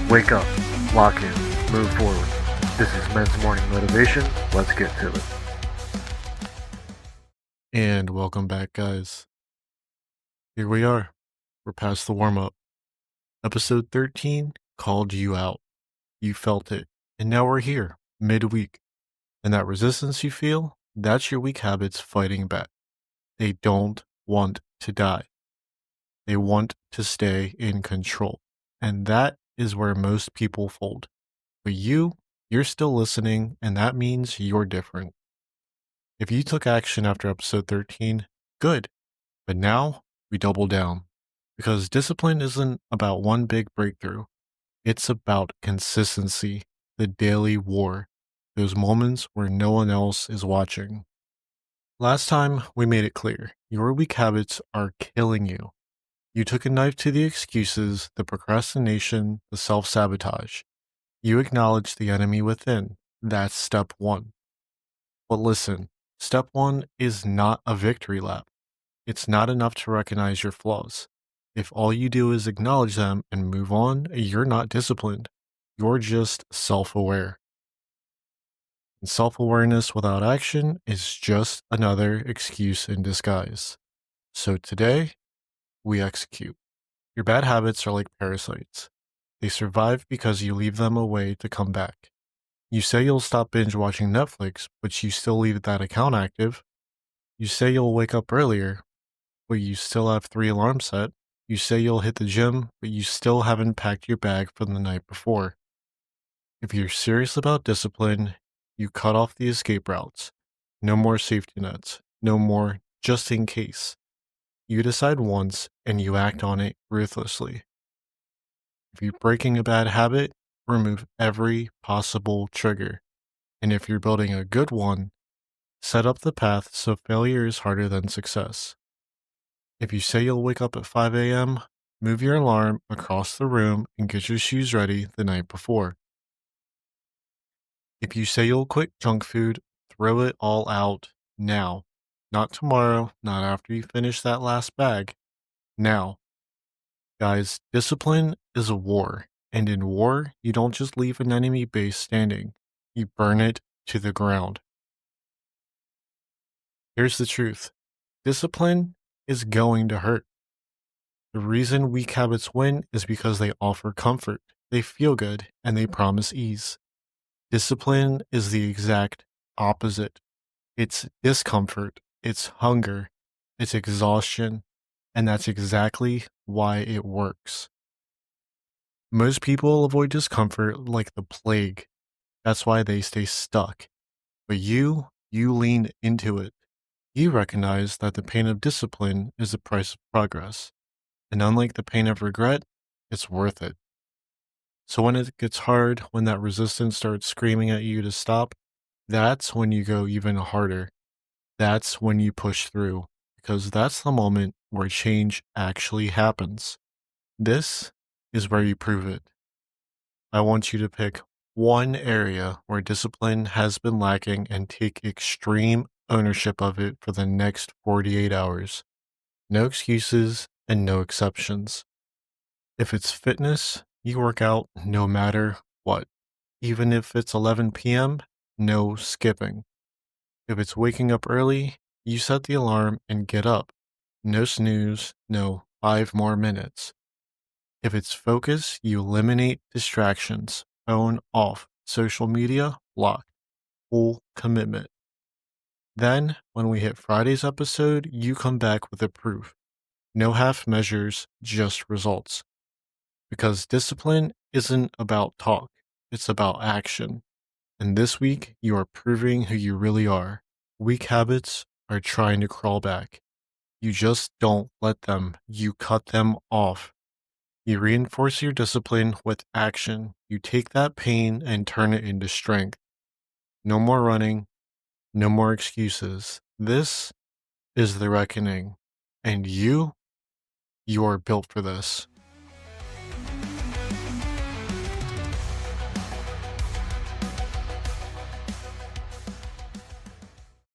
Wake up, lock in, move forward. This is Men's Morning Motivation. Let's get to it. And welcome back, guys. Here we are. We're past the warm up. Episode 13 called you out. You felt it. And now we're here, midweek. And that resistance you feel, that's your weak habits fighting back. They don't want to die, they want to stay in control. And that is where most people fold. But you're still listening, and that means you're different. If you took action after episode 13, good. But now we double down because discipline isn't about one big breakthrough. It's about consistency, the daily war, those moments where no one else is watching. Last time we made it clear your weak habits are killing you. You took a knife to the excuses, the procrastination, the self sabotage. You acknowledged the enemy within. That's step one. But listen, step one is not a victory lap. It's not enough to recognize your flaws. If all you do is acknowledge them and move on, you're not disciplined. You're just self aware. And self awareness without action is just another excuse in disguise. So today, we execute. Your bad habits are like parasites. They survive because you leave them away to come back. You say you'll stop binge watching Netflix, but you still leave that account active. You say you'll wake up earlier, but you still have 3 alarms set. You say you'll hit the gym, but you still haven't packed your bag from the night before. If you're serious about discipline, you cut off the escape routes. No more safety nets. No more just in case. You decide once and you act on it ruthlessly. If you're breaking a bad habit, remove every possible trigger. And if you're building a good one, set up the path so failure is harder than success. If you say you'll wake up at 5 a.m., move your alarm across the room and get your shoes ready the night before. If you say you'll quit junk food, throw it all out now. Not tomorrow, not after you finish that last bag. Now. Guys, discipline is a war. And in war, you don't just leave an enemy base standing. You burn it to the ground. Here's the truth. Discipline is going to hurt. The reason weak habits win is because they offer comfort, they feel good, and they promise ease. Discipline is the exact opposite. It's discomfort, it's hunger, it's exhaustion, and that's exactly why it works. Most people avoid discomfort like the plague. That's why they stay stuck. But you lean into it. You recognize that the pain of discipline is the price of progress. And unlike the pain of regret, it's worth it. So when it gets hard, when that resistance starts screaming at you to stop, that's when you go even harder. That's when you push through, because that's the moment where change actually happens. This is where you prove it. I want you to pick one area where discipline has been lacking and take extreme ownership of it for the next 48 hours. No excuses and no exceptions. If it's fitness, you work out no matter what. Even if it's 11 p.m., no skipping. If it's waking up early, you set the alarm and get up. No snooze, no 5 more minutes. If it's focus, you eliminate distractions. Phone off. Social media blocked. Full commitment. Then, when we hit Friday's episode, you come back with the proof. No half measures, just results. Because discipline isn't about talk, it's about action. And this week, you are proving who you really are. Weak habits are trying to crawl back. You just don't let them, you cut them off. You reinforce your discipline with action. You take that pain and turn it into strength. No more running, no more excuses. This is the reckoning. And you are built for this.